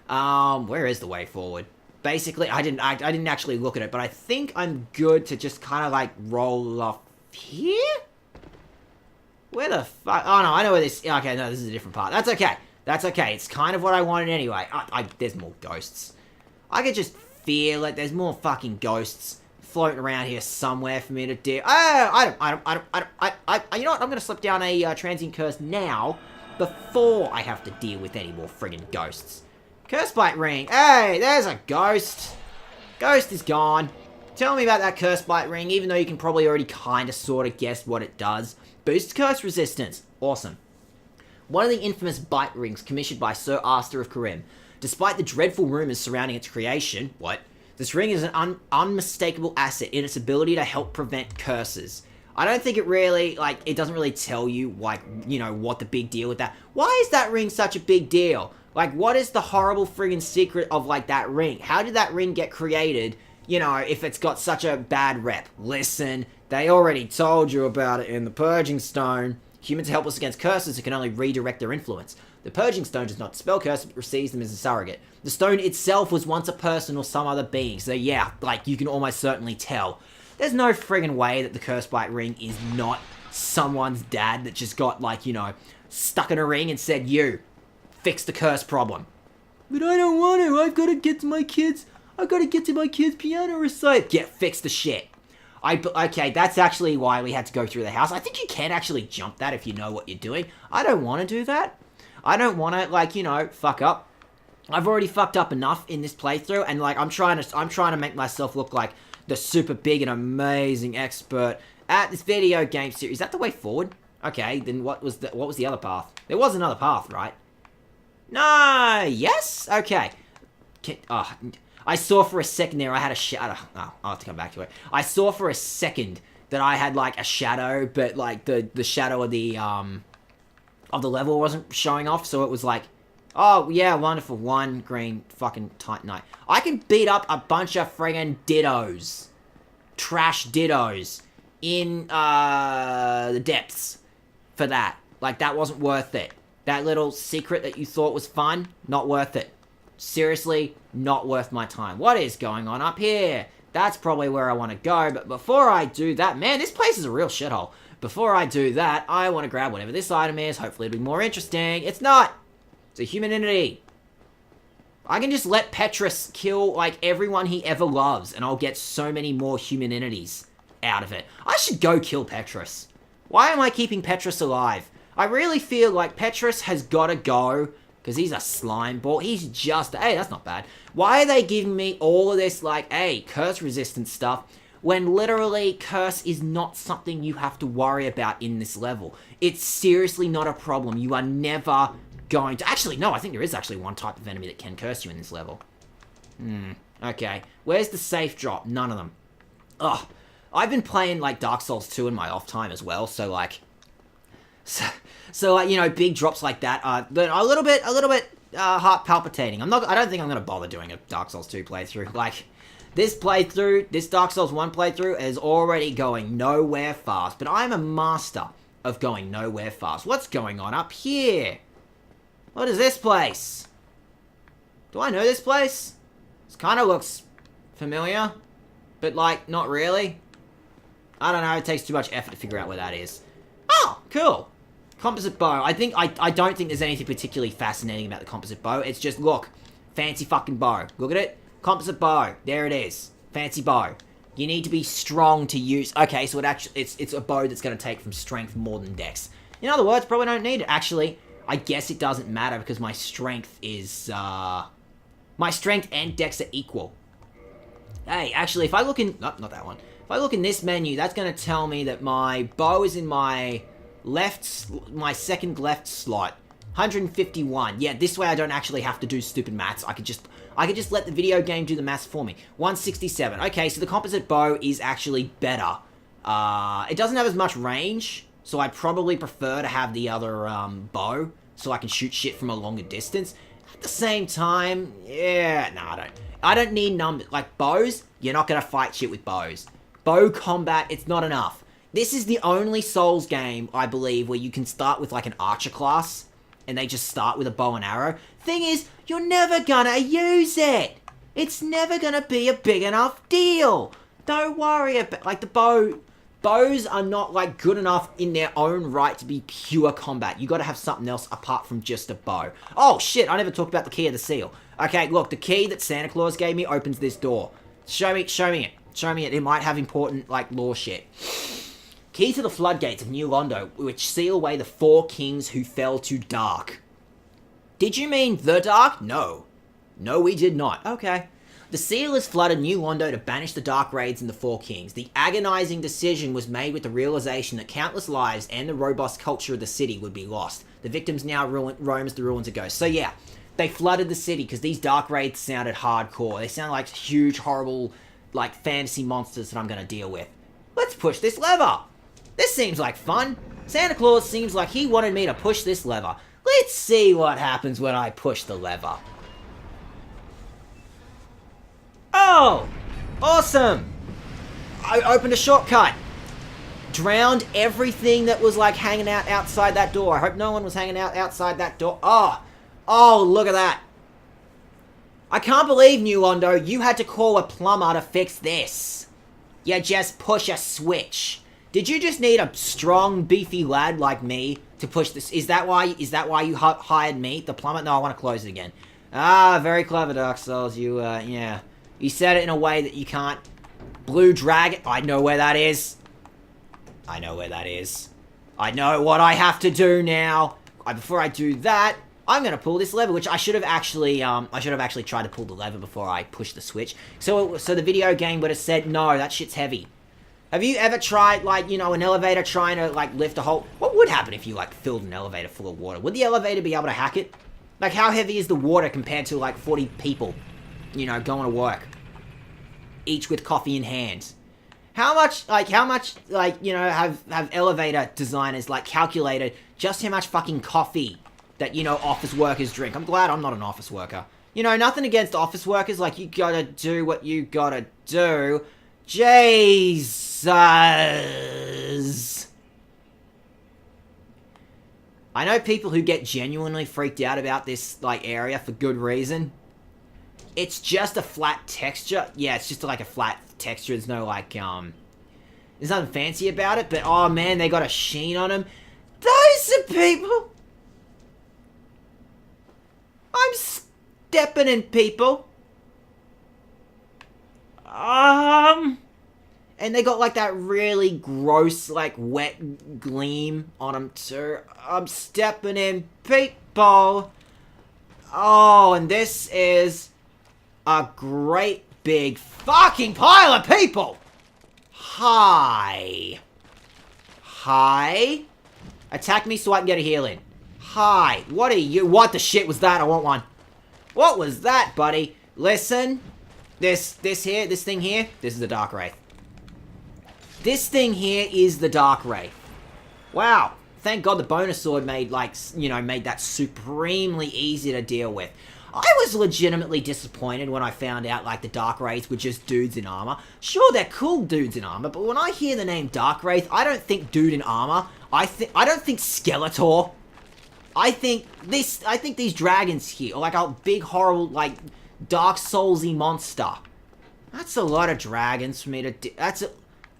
Where is the way forward? Basically, I didn't actually look at it, but I think I'm good to just kind of like roll off here? Where the fuck? Oh no, I know where this... Okay, no, this is a different part. That's okay. That's okay. It's kind of what I wanted anyway. There's more ghosts. I could just feel it. There's more fucking ghosts floating around here somewhere for me to deal... Oh, you know what? I'm gonna slip down a transient curse now before I have to deal with any more friggin' ghosts. Curse bite ring. Hey, there's a ghost. Ghost is gone. Tell me about that curse bite ring, even though you can probably already kind of sort of guess what it does. Boosts curse resistance. Awesome. One of the infamous bite rings commissioned by Sir Arthur of Karim. Despite the dreadful rumors surrounding its creation, this ring is an unmistakable asset in its ability to help prevent curses. I don't think it really, it doesn't really tell you, what the big deal with that. Why is that ring such a big deal? What is the horrible friggin' secret of, that ring? How did that ring get created, if it's got such a bad rep? Listen, they already told you about it in the Purging Stone. Humans are helpless against curses who can only redirect their influence. The Purging Stone does not dispel curses, but receives them as a surrogate. The stone itself was once a person or some other being, so yeah, you can almost certainly tell. There's no friggin' way that the Curse Bite ring is not someone's dad that just got, stuck in a ring and said, you, fix the curse problem. But I don't want to. I've got to get to my kids' piano recite. Yeah, fix the shit. Okay, that's actually why we had to go through the house. I think you can actually jump that if you know what you're doing. I don't want to do that. I don't want to, fuck up. I've already fucked up enough in this playthrough, and, I'm trying to make myself look like the super big and amazing expert at this video game series. Is that the way forward? Okay, then what was the other path? There was another path, right? No, yes? Okay. I saw for a second there I had a shadow. Oh, I'll have to come back to it. I saw for a second that I had, a shadow, but, the shadow of the level wasn't showing off, so it was oh, yeah, wonderful. One green fucking titanite. I can beat up a bunch of friggin' dittos. Trash dittos. In, the depths. For that. That wasn't worth it. That little secret that you thought was fun, not worth it. Seriously, not worth my time. What is going on up here? That's probably where I want to go, but before I do that... Man, this place is a real shithole. Before I do that, I want to grab whatever this item is. Hopefully it'll be more interesting. It's not! It's a human entity. I can just let Petrus kill, everyone he ever loves, and I'll get so many more human entities out of it. I should go kill Petrus. Why am I keeping Petrus alive? I really feel like Petrus has got to go, because he's a slime ball. He's just... Hey, that's not bad. Why are they giving me all of this, curse resistant stuff, when literally curse is not something you have to worry about in this level? It's seriously not a problem. You are never going to... Actually, no, I think there is actually one type of enemy that can curse you in this level. Okay. Where's the safe drop? None of them. Ugh. I've been playing, Dark Souls 2 in my off time as well, so, big drops like that are a little bit heart palpitating. I don't think I'm going to bother doing a Dark Souls 2 playthrough. This Dark Souls 1 playthrough is already going nowhere fast, but I'm a master of going nowhere fast. What's going on up here? What is this place? Do I know this place? This kind of looks familiar, but, not really. I don't know, it takes too much effort to figure out where that is. Oh, cool. Composite bow. I don't think there's anything particularly fascinating about the composite bow. It's just, look, fancy fucking bow. Look at it. Composite bow. There it is. Fancy bow. You need to be strong to use... Okay, so it's a bow that's going to take from strength more than dex. In other words, probably don't need it. Actually, I guess it doesn't matter because my strength is... My strength and dex are equal. Hey, actually, if I look in... Not that one. If I look in this menu, that's going to tell me that my bow is in my second left slot. 151. Yeah, this way I don't actually have to do stupid maths. I could just let the video game do the maths for me. 167. Okay, so the composite bow is actually better. It doesn't have as much range, so I probably prefer to have the other bow, so I can shoot shit from a longer distance. At the same time, yeah, no, I don't need numbers. Bows, you're not going to fight shit with bows. Bow combat, it's not enough. This is the only Souls game, I believe, where you can start with, an archer class and they just start with a bow and arrow. Thing is, you're never gonna use it. It's never gonna be a big enough deal. Don't worry about, like, the bow. Bows are not, like, good enough in their own right to be pure combat. You gotta have something else apart from just a bow. Oh, shit, I never talked about the key of the seal. Okay, look, the key that Santa Claus gave me opens this door. Show me it. Show me it. It might have important, like, lore shit. Key to the floodgates of New Londo, which seal away the 4 kings who fell to dark. Did you mean the dark? No. No, we did not. Okay. The seal has flooded New Londo to banish the dark raids and the 4 kings. The agonizing decision was made with the realization that countless lives and the robust culture of the city would be lost. The victims now roams the ruins of ghosts. So yeah, they flooded the city because these dark raids sounded hardcore. They sound like huge, horrible, like, fantasy monsters that I'm going to deal with. Let's push this lever. This seems like fun. Santa Claus seems like he wanted me to push this lever. Let's see what happens when I push the lever. Oh! Awesome! I opened a shortcut. Drowned everything that was, like, hanging out outside that door. I hope no one was hanging out outside that door. Oh! Oh, look at that. I can't believe, New Londo, you had to call a plumber to fix this. You just push a switch. Did you just need a strong, beefy lad like me to push this? Is that why you hired me, the plumber? No, I want to close it again. Ah, very clever, Dark Souls. You, yeah. You said it in a way that you can't. Blue Dragon. I know where that is. I know where that is. I know what I have to do now. Before I do that, I'm gonna pull this lever, which I should have actually tried to pull the lever before I push the switch. So the video game would have said, no, that shit's heavy. Have you ever tried, like, you know, an elevator trying to, like, lift a whole... What would happen if you, like, filled an elevator full of water? Would the elevator be able to hack it? Like, how heavy is the water compared to, like, 40 people, you know, going to work? Each with coffee in hand. How much, you know, have elevator designers, like, calculated just how much fucking coffee that, you know, office workers drink? I'm glad I'm not an office worker. You know, nothing against office workers, like, you gotta do what you gotta do. Jesus. I know people who get genuinely freaked out about this, like, area for good reason. It's just a flat texture. Yeah, it's just like a flat texture. There's no, like, there's nothing fancy about it, but oh man, they got a sheen on them. Those are people. I'm stepping in people. And they got, like, that really gross, like, wet gleam on them, too. I'm stepping in people. Oh, and this is a great big fucking pile of people. Hi. Hi. Attack me so I can get a heal in. Hi. What are you? What the shit was that? I want one. What was that, buddy? Listen. This thing here, this is the Dark Wraith. This thing here is the Dark Wraith. Wow. Thank God the bonus sword made, like, you know, made that supremely easy to deal with. I was legitimately disappointed when I found out, like, the Dark Wraiths were just dudes in armor. Sure, they're cool dudes in armor, but when I hear the name Dark Wraith, I don't think dude in armor. I don't think Skeletor. I think these dragons here are like a big, horrible, like, Dark Soulsy monster. That's a lot of dragons for me to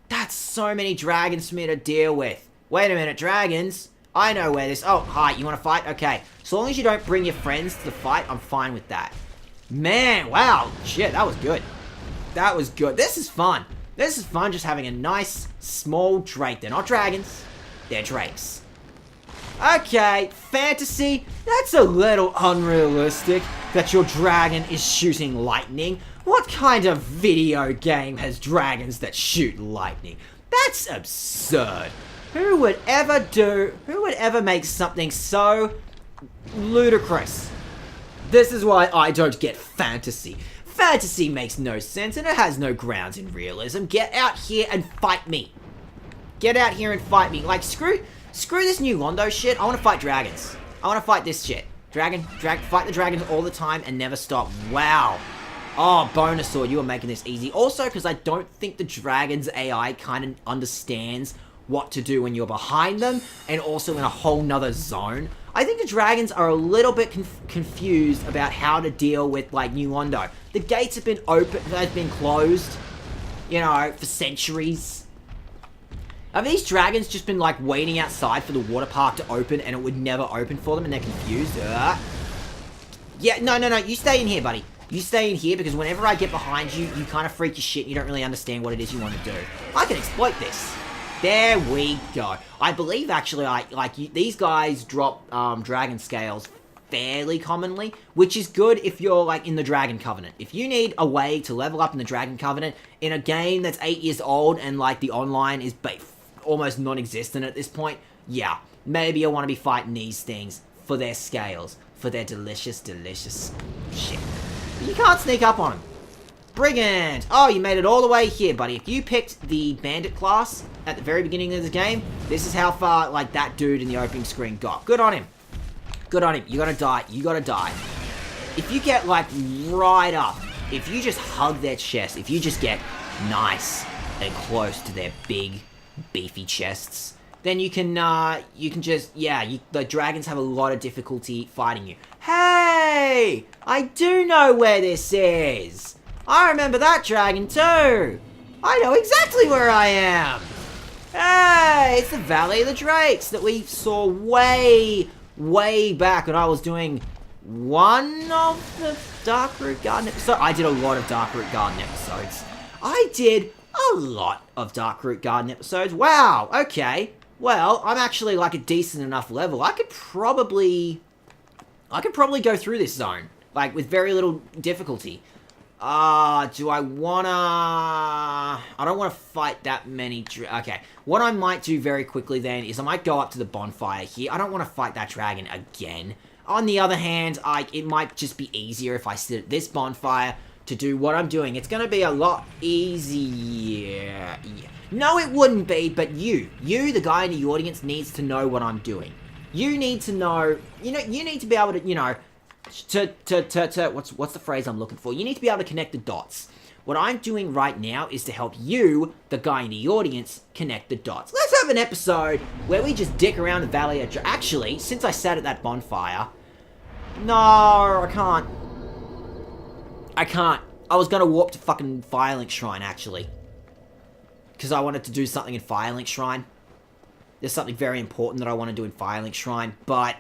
that's so many dragons for me to deal with. Wait a minute, dragons? I know where this... Oh, hi, you want to fight? Okay. So long as you don't bring your friends to the fight, I'm fine with that. Man, wow. Shit, that was good. That was good. This is fun. This is fun just having a nice, small drake. They're not dragons. They're drakes. Okay, fantasy. That's a little unrealistic that your dragon is shooting lightning. What kind of video game has dragons that shoot lightning? That's absurd. Who would ever make something so ludicrous? This is why I don't get fantasy. Fantasy makes no sense and it has no grounds in realism. Get out here and fight me. Get out here and fight me. Like, screw this New Londo shit. I want to fight dragons. I want to fight this shit. Fight the dragons all the time and never stop. Wow. Oh, bonus sword, you are making this easy. Also, because I don't think the dragon's AI kind of understands what to do when you're behind them, and also in a whole nother zone. I think the dragons are a little bit confused about how to deal with, like, New Londo. The gates have been closed, you know, for centuries. Have these dragons just been, like, waiting outside for the water park to open and it would never open for them and they're confused? Yeah, no, you stay in here, buddy. You stay in here because whenever I get behind you, you kind of freak your shit and you don't really understand what it is you want to do. I can exploit this. There we go. I believe, actually, these guys drop dragon scales fairly commonly, which is good if you're, like, in the Dragon Covenant. If you need a way to level up in the Dragon Covenant in a game that's 8 years old and, like, the online is almost non-existent at this point, yeah, maybe you'll want to be fighting these things for their scales, for their delicious, delicious shit. But you can't sneak up on them. Brigand! Oh, you made it all the way here, buddy. If you picked the Bandit class at the very beginning of the game, this is how far, like, that dude in the opening screen got. Good on him. Good on him. You gotta die. You gotta die. If you get, like, right up, if you just hug their chest, if you just get nice and close to their big, beefy chests, then you can just, yeah, the dragons have a lot of difficulty fighting you. Hey! I do know where this is! I remember that dragon too! I know exactly where I am! Hey! It's the Valley of the Drakes that we saw way back when I was doing one of the Darkroot Garden episodes. I did a lot of Darkroot Garden episodes. I did a lot of Darkroot Garden episodes. Wow, okay. Well, I'm actually, like, a decent enough level. I could probably go through this zone, like, with very little difficulty. Do I wanna... I don't want to fight that many... Okay, what I might do very quickly then is I might go up to the bonfire here. I don't want to fight that dragon again. On the other hand, it might just be easier if I sit at this bonfire to do what I'm doing. It's gonna be a lot easier. Yeah. No, it wouldn't be, but you, the guy in the audience, needs to know what I'm doing. You need to know, you need to be able to, what's the phrase I'm looking for? You need to be able to connect the dots. What I'm doing right now is to help you, the guy in the audience, connect the dots. Let's have an episode where we just dick around the Valley of... Actually, since I sat at that bonfire... No, I can't. I was gonna warp to fucking Firelink Shrine, actually. Because I wanted to do something in Firelink Shrine. There's something very important that I want to do in Firelink Shrine, but...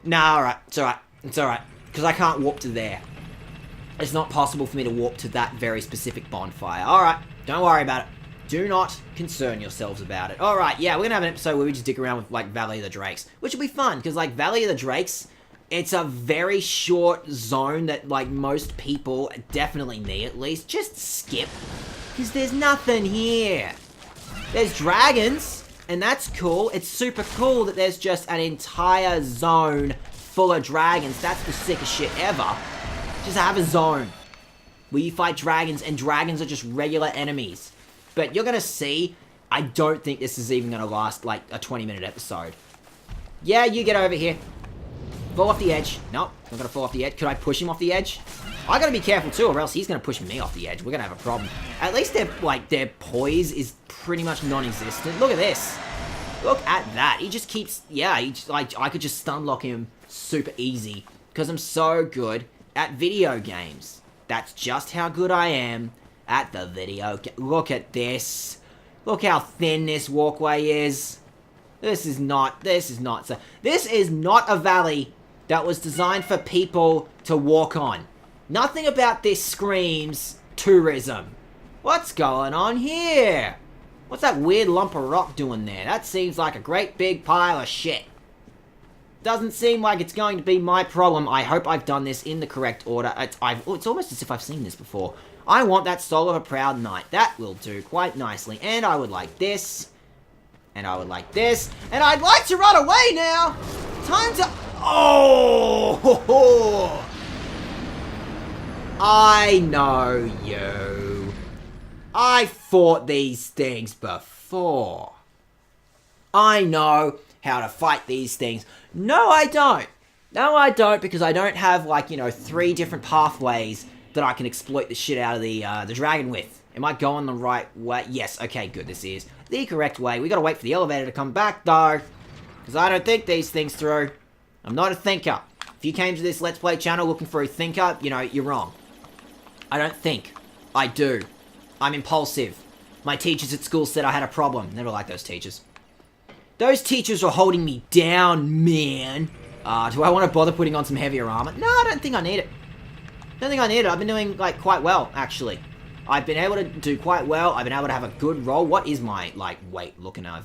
Nah, alright. It's alright. It's alright. Because I can't warp to there. It's not possible for me to warp to that very specific bonfire. Alright. Don't worry about it. Do not concern yourselves about it. Alright, yeah, we're gonna have an episode where we just dig around with, like, Valley of the Drakes. Which will be fun, because, like, Valley of the Drakes, it's a very short zone that, like, most people, definitely me at least, just skip. Because there's nothing here. There's dragons, and that's cool. It's super cool that there's just an entire zone full of dragons. That's the sickest shit ever. Just have a zone where you fight dragons, and dragons are just regular enemies. But you're gonna see, I don't think this is even gonna last, like, a 20-minute episode. Yeah, you get over here. Fall off the edge. Nope, not gonna fall off the edge. Could I push him off the edge? I gotta be careful too, or else he's gonna push me off the edge. We're gonna have a problem. At least their poise is pretty much non-existent. Look at this. Look at that. He just keeps, yeah, I could just stun lock him super easy. Because I'm so good at video games. That's just how good I am at the video game. Look at this. Look how thin this walkway is. This is not a valley that was designed for people to walk on. Nothing about this screams tourism. What's going on here? What's that weird lump of rock doing there? That seems like a great big pile of shit. Doesn't seem like it's going to be my problem. I hope I've done this in the correct order. It's almost as if I've seen this before. I want that Soul of a Proud Knight. That will do quite nicely. And I would like this. And I would like this. And I'd like to run away now. Time to... Oh! Ho, ho. I know you. I fought these things before. I know how to fight these things. No, I don't. No, I don't, because I don't have, like, 3 different pathways that I can exploit the shit out of the dragon with. Am I going the right way? Yes, okay, good, this is the correct way. We gotta wait for the elevator to come back, though. Because I don't think these things through. I'm not a thinker. If you came to this Let's Play channel looking for a thinker, you know, you're wrong. I don't think. I do. I'm impulsive. My teachers at school said I had a problem. Never liked those teachers. Those teachers were holding me down, man. Do I want to bother putting on some heavier armor? No, I don't think I need it. Don't think I need it. I've been doing, like, quite well, actually. I've been able to do quite well. I've been able to have a good roll. What is my, like, weight looking at?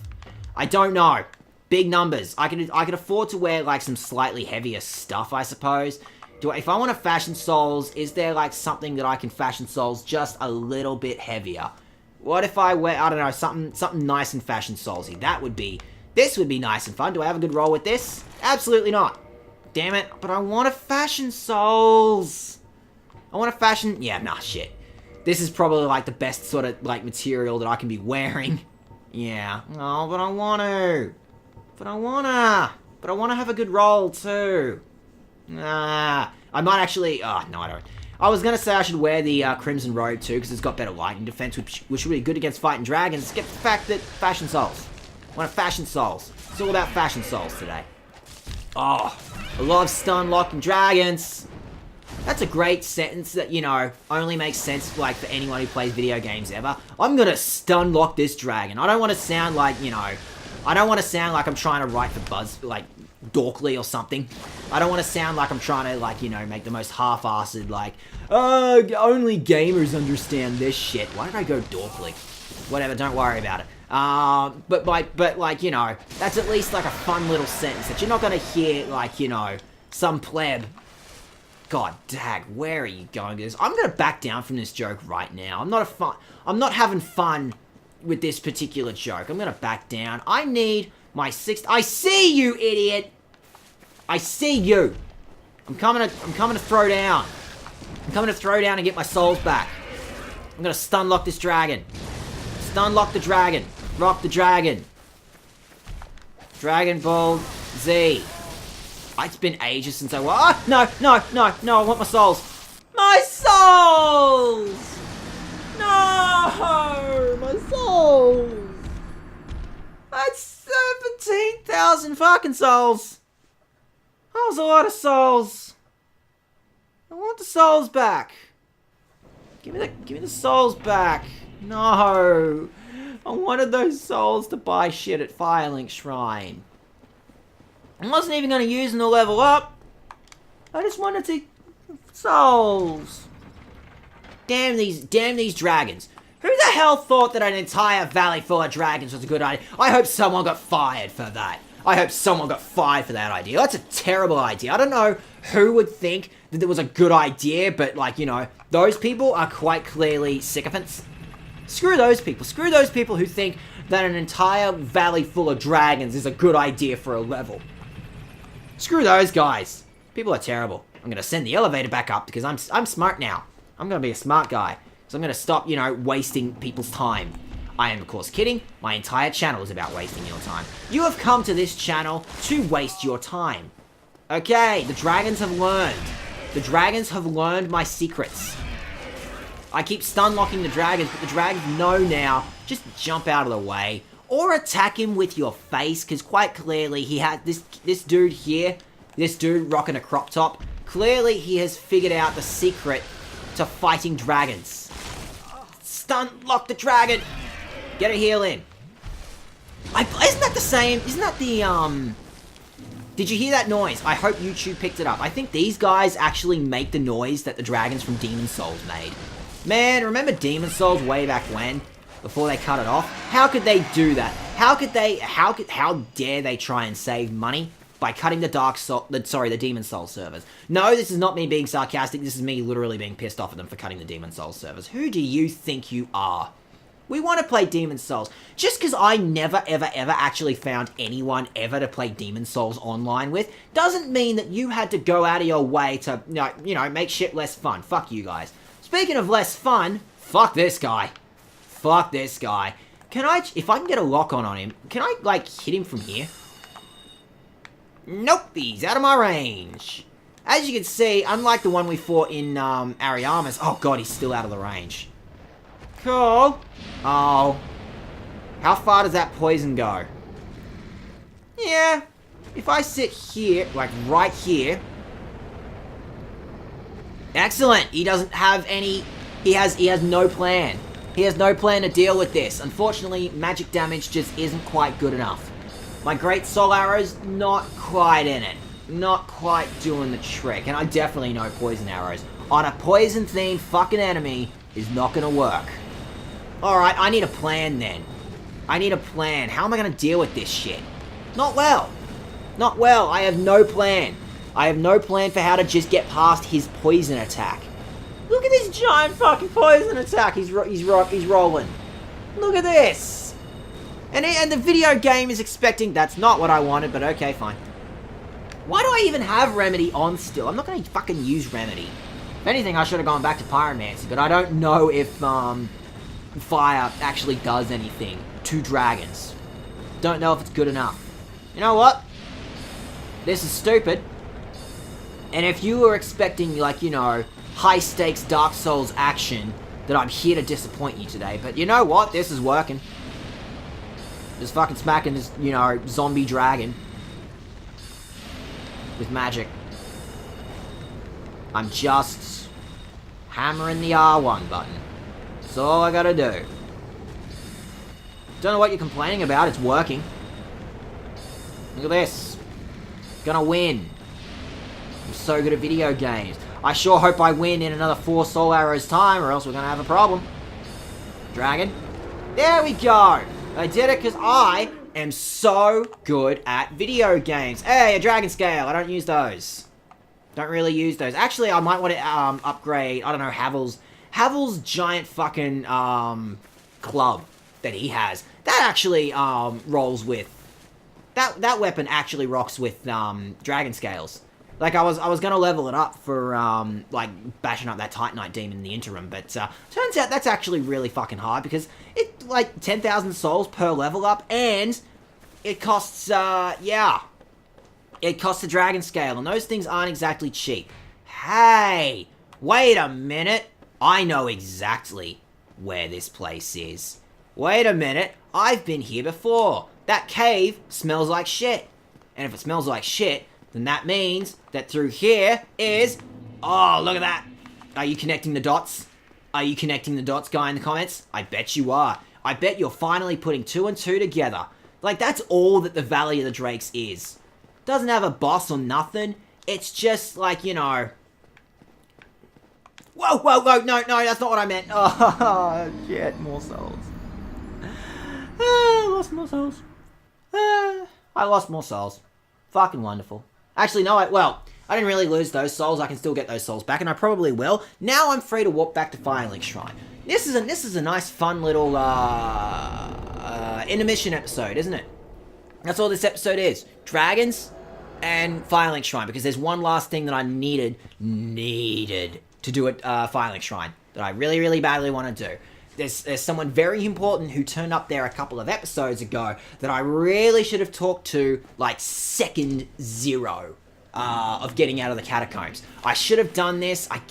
I don't know. Big numbers. I can afford to wear, like, some slightly heavier stuff, I suppose. If I want to fashion souls, is there, like, something that I can fashion souls just a little bit heavier? What if I wear, I don't know, something nice and fashion soulsy? This would be nice and fun. Do I have a good roll with this? Absolutely not. Damn it. But I want to fashion souls. I want to fashion, yeah, nah, shit. This is probably, like, the best sort of, like, material that I can be wearing. Yeah. Oh, but I want to. But I want to have a good roll, too. I might actually... Oh, no, I don't. I was going to say I should wear the Crimson Robe, too, because it's got better lightning defense, which would be good against fighting dragons. Get the fact that fashion souls. I want to fashion souls. It's all about fashion souls today. Oh, I love stun locking dragons. That's a great sentence that, you know, only makes sense, like, for anyone who plays video games ever. I'm going to stun lock this dragon. I don't want to sound like, you know... I don't want to sound like I'm trying to write for Buzz, like, Dorkly or something. I don't want to sound like I'm trying to, like, you know, make the most half-assed, like, only gamers understand this shit. Why did I go Dorkly? Whatever, don't worry about it. But like, you know, that's at least, like, a fun little sentence that you're not going to hear, like, you know, some pleb. God, dag, where are you going with this? I'm going to back down from this joke right now. I'm not having fun with this particular joke. I'm going to back down. I need my sixth... I see you, idiot! I see you! I'm coming to throw down. I'm coming to throw down and get my souls back. I'm going to stun lock this dragon. Stun lock the dragon. Rock the dragon. Dragon Ball Z. It's been ages since I... Oh, no, I want my souls. My souls! No! My souls! That's 17,000 fucking souls. That was a lot of souls. I want the souls back. Give me the souls back. No. I wanted those souls to buy shit at Firelink Shrine. I wasn't even going to use them to level up. I just wanted to... souls. Damn these dragons. Who the hell thought that an entire valley full of dragons was a good idea? I hope someone got fired for that. I hope someone got fired for that idea. That's a terrible idea. I don't know who would think that it was a good idea, but, like, you know, those people are quite clearly sycophants. Screw those people. Screw those people who think that an entire valley full of dragons is a good idea for a level. Screw those guys. People are terrible. I'm going to send the elevator back up because I'm smart now. I'm going to be a smart guy. So I'm going to stop, you know, wasting people's time. I am, of course, kidding. My entire channel is about wasting your time. You have come to this channel to waste your time. Okay, the dragons have learned. The dragons have learned my secrets. I keep stun locking the dragons, but the dragons know now. Just jump out of the way. Or attack him with your face, because quite clearly he had this dude here, this dude rocking a crop top. Clearly he has figured out the secret to fighting dragons. Stun lock the dragon. Get a heal in. Isn't that the same? Isn't that the, Did you hear that noise? I hope YouTube picked it up. I think these guys actually make the noise that the dragons from Demon Souls made. Man, remember Demon Souls way back when? Before they cut it off? How could they do that? How dare they try and save money by cutting the the Demon Souls servers? No, this is not me being sarcastic. This is me literally being pissed off at them for cutting the Demon Souls servers. Who do you think you are? We want to play Demon Souls. Just because I never, ever, ever actually found anyone ever to play Demon Souls online with, doesn't mean that you had to go out of your way to, you know, make shit less fun. Fuck you guys. Speaking of less fun, fuck this guy. Fuck this guy. If I can get a lock on him, can I, like, hit him from here? Nope, he's out of my range. As you can see, unlike the one we fought in, Ariamis, oh god, he's still out of the range. Cool. Oh. How far does that poison go? Yeah. If I sit here, like right here. Excellent. He doesn't have any... He has no plan. He has no plan to deal with this. Unfortunately, magic damage just isn't quite good enough. My Great Soul Arrow's not quite in it. Not quite doing the trick. And I definitely know Poison Arrows on a poison-themed fucking enemy is not gonna work. Alright, I need a plan then. I need a plan. How am I gonna deal with this shit? Not well. Not well. I have no plan. I have no plan for how to just get past his poison attack. Look at this giant fucking poison attack he's rolling. Look at this. And the video game is expecting... That's not what I wanted, but okay, fine. Why do I even have Remedy on still? I'm not going to fucking use Remedy. If anything, I should have gone back to Pyromancy, but I don't know if Fire actually does anything to dragons. Don't know if it's good enough. You know what? This is stupid. And if you were expecting, like, you know, high-stakes Dark Souls action, then I'm here to disappoint you today. But you know what? This is working. Just fucking smacking this, you know, zombie dragon. With magic. I'm just hammering the R1 button. That's all I gotta do. Don't know what you're complaining about. It's working. Look at this. Gonna win. I'm so good at video games. I sure hope I win in another 4 Soul Arrows time, or else we're gonna have a problem. Dragon. There we go. I did it because I am so good at video games. Hey, a dragon scale. I don't use those. Don't really use those. Actually, I might want to upgrade, I don't know, Havel's giant fucking club that he has. That actually rolls with... That weapon actually rocks with dragon scales. Like, I was gonna level it up for, like, bashing up that Titanite demon in the interim, but, turns out that's actually really fucking hard, because it's, like, 10,000 souls per level up, and it costs, yeah. It costs a dragon scale, and those things aren't exactly cheap. Hey! Wait a minute! I know exactly where this place is. Wait a minute, I've been here before. That cave smells like shit. And if it smells like shit, then that means that through here is... Oh, look at that. Are you connecting the dots? Are you connecting the dots, guy in the comments? I bet you are. I bet you're finally putting 2 and 2 together. Like, that's all that the Valley of the Drakes is. Doesn't have a boss or nothing. It's just like, you know... Whoa, whoa, whoa, no, that's not what I meant. Oh, shit, more souls. I lost more souls. I lost more souls. Fucking wonderful. Actually, no, I didn't really lose those souls. I can still get those souls back, and I probably will. Now I'm free to walk back to Firelink Shrine. This is a nice, fun little, intermission episode, isn't it? That's all this episode is. Dragons and Firelink Shrine, because there's one last thing that I needed to do at Firelink Shrine that I really, really badly want to do. There's someone very important who turned up there a couple of episodes ago that I really should have talked to, like, second 0 of getting out of the catacombs. I should have done this. I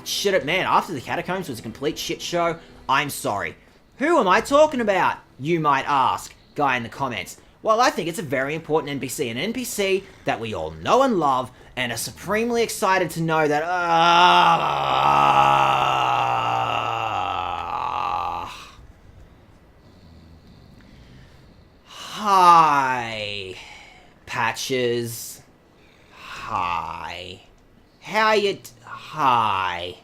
should have... Man, after the catacombs was a complete shit show, I'm sorry. Who am I talking about, you might ask, guy in the comments. Well, I think it's a very important NPC, an NPC that we all know and love, and are supremely excited to know that... Hi, Patches. Hi. How you... Hi.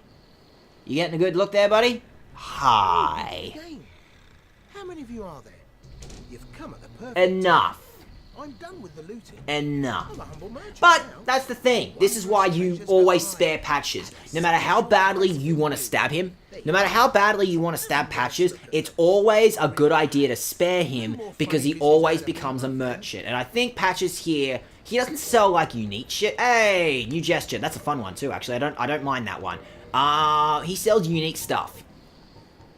You getting a good look there, buddy? Hi. How many of you are there? You've come at the perfect Enough. I'm done with the looting. Enough. I'm a humble merchant But now. that's the thing. This is why you always spare Patches. No matter how badly you want to stab him, no matter how badly you want to stab Patches, it's always a good idea to spare him because he always becomes a merchant. And I think Patches here, he doesn't sell like unique shit. Hey, new gesture. That's a fun one too, actually. I don't mind that one. He sells unique stuff.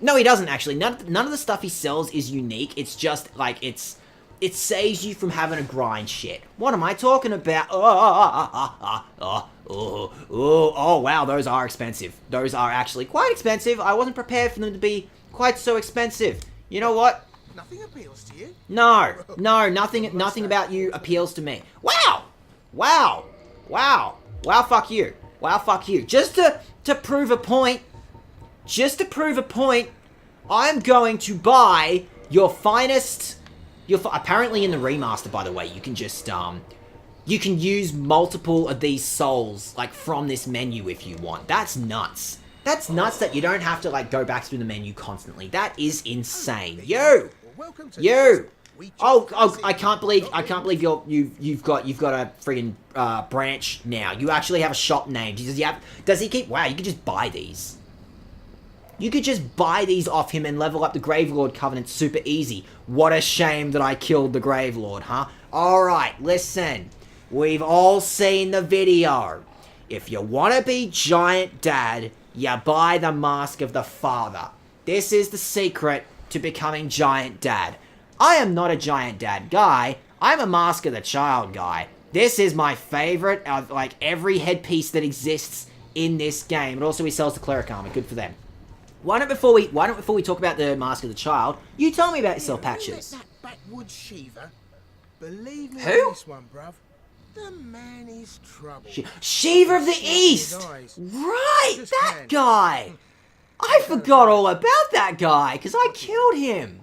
No, he doesn't actually. None of the stuff he sells is unique. It's just like it saves you from having to grind shit. What am I talking about? Oh, wow, those are expensive. Those are actually quite expensive. I wasn't prepared for them to be quite so expensive. You know what? Nothing appeals to you. No, nothing about you appeals to me. Wow! Wow, fuck you. Just to prove a point, I'm going to buy your finest... apparently in the remaster, by the way, you can just, you can use multiple of these souls, like, from this menu if you want. That's nuts. That's nuts that you don't have to, like, go back through the menu constantly. That is insane. You! Oh, I can't believe you've got a friggin' branch now. You actually have a shop name. Does he keep... Wow, you could just buy these. You could just buy these off him and level up the Gravelord Covenant super easy. What a shame that I killed the Gravelord, huh? Alright, listen. We've all seen the video. If you want to be Giant Dad, you buy the Mask of the Father. This is the secret to becoming Giant Dad. I am not a Giant Dad guy. I'm a Mask of the Child guy. This is my favorite of, like, every headpiece that exists in this game. And also he sells the Cleric Armor. Good for them. Why don't before we talk about the Mask of the Child, you tell me about yourself, Patches. That backwoods Shiva. Believe me Who? on this one, bruv. The man is trouble. Shiva of the East! Right, Just that can. guy! I forgot all about that guy, because I killed him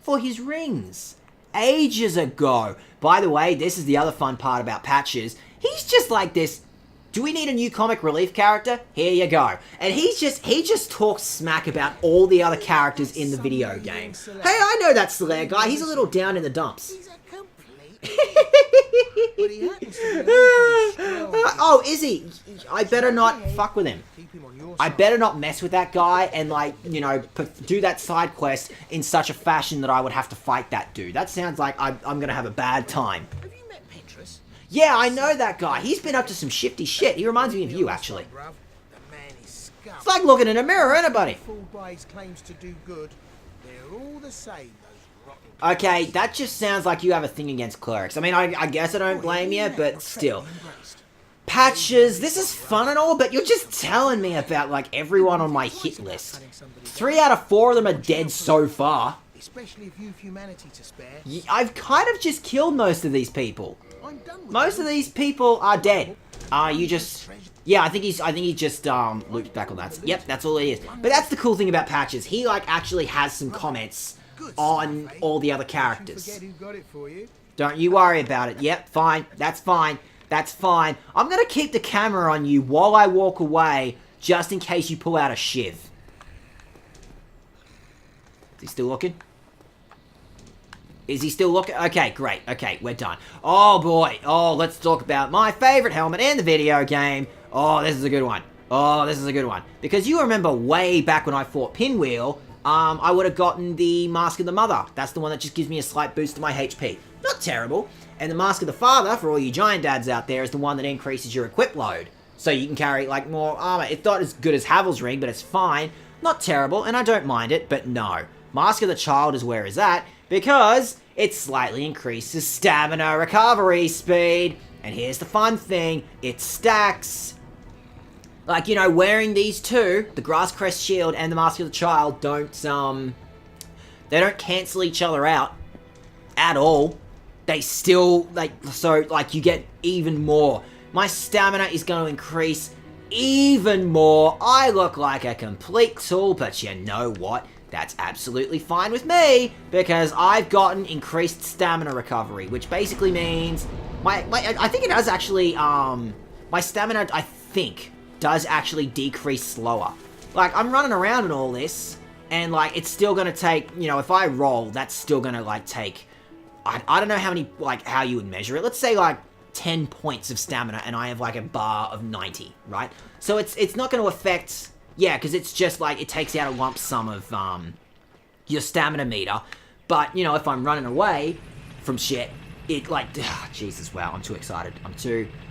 for his rings ages ago. By the way, this is the other fun part about Patches. He's just like this. Do we need a new comic relief character? Here you go. And he just talks smack about all the other characters in the video game. Hey, I know that Slayer guy. He's a little down in the dumps. He's a complete but he happens to be Oh, is he? I better not fuck with him. Keep him on your I side. better not mess with that guy and, like, you know, do that side quest in such a fashion that I would have to fight that dude. That sounds like I'm gonna have a bad time. Have you met Petrus? Yeah, I know that guy. He's been up to some shifty shit. He reminds me of you, actually. Bruv. The man is scum. It's like looking in a mirror, ain't it, buddy? Fooled by his claims to do good. They're all the same, those rotten Okay, that just sounds like you have a thing against clerics. I mean, I guess I don't blame you, but still. Patches, this is fun and all, but you're just telling me about, like, everyone on my hit list. 3 out of 4 of them are dead so far. Especially if you've humanity to spare. I've kind of just killed most of these people. I'm done with Most of these people are dead. You just... Yeah, I think he just, looped back on that. Yep, that's all he is. But that's the cool thing about Patches. He, like, actually has some comments on all the other characters. Forget who got it for you. Don't you worry about it. Yep, fine. That's fine. That's fine. I'm gonna keep the camera on you while I walk away, just in case you pull out a shiv. Is he still looking? Is he still looking? Okay, great. Okay, we're done. Oh, boy. Oh, let's talk about my favorite helmet in the video game. Oh, this is a good one. Oh, this is a good one. Because you remember way back when I fought Pinwheel, I would have gotten the Mask of the Mother. That's the one that just gives me a slight boost to my HP. Not terrible. And the Mask of the Father, for all you giant dads out there, is the one that increases your equip load. So you can carry, like, more armor. It's not as good as Havel's Ring, but it's fine. Not terrible, and I don't mind it, but no. Mask of the Child is where it's at, because it slightly increases stamina recovery speed. And here's the fun thing, it stacks. Like, you know, wearing these two, the Grasscrest Shield and the Mask of the Child, don't they don't cancel each other out at all. They still, like, so, like, you get even more. My stamina is going to increase even more. I look like a complete tool, but you know what? That's absolutely fine with me, because I've gotten increased stamina recovery, which basically means I think it does actually, my stamina, I think, does actually decrease slower. Like, I'm running around and all this, and, like, it's still gonna take, you know, if I roll, that's still gonna, like, take, I don't know how many, like, how you would measure it. Let's say, like, 10 points of stamina, and I have, like, a bar of 90, right? So it's not gonna affect, yeah, because it's just, like, it takes out a lump sum of, your stamina meter. But, you know, if I'm running away from shit, it, like, Jesus, wow, I'm too excited.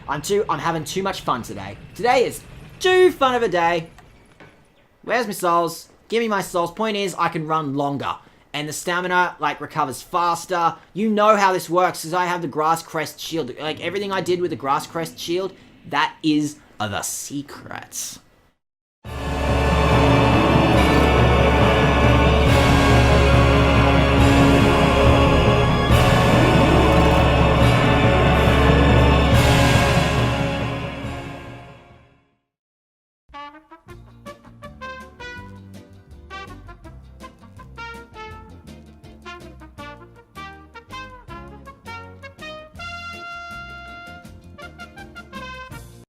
I'm having too much fun today. Today is too fun of a day. Where's my souls? Give me my souls. Point is, I can run longer. And the stamina, like, recovers faster. You know how this works, because I have the Grasscrest Shield. Like, everything I did with the Grasscrest Shield, that is the secret.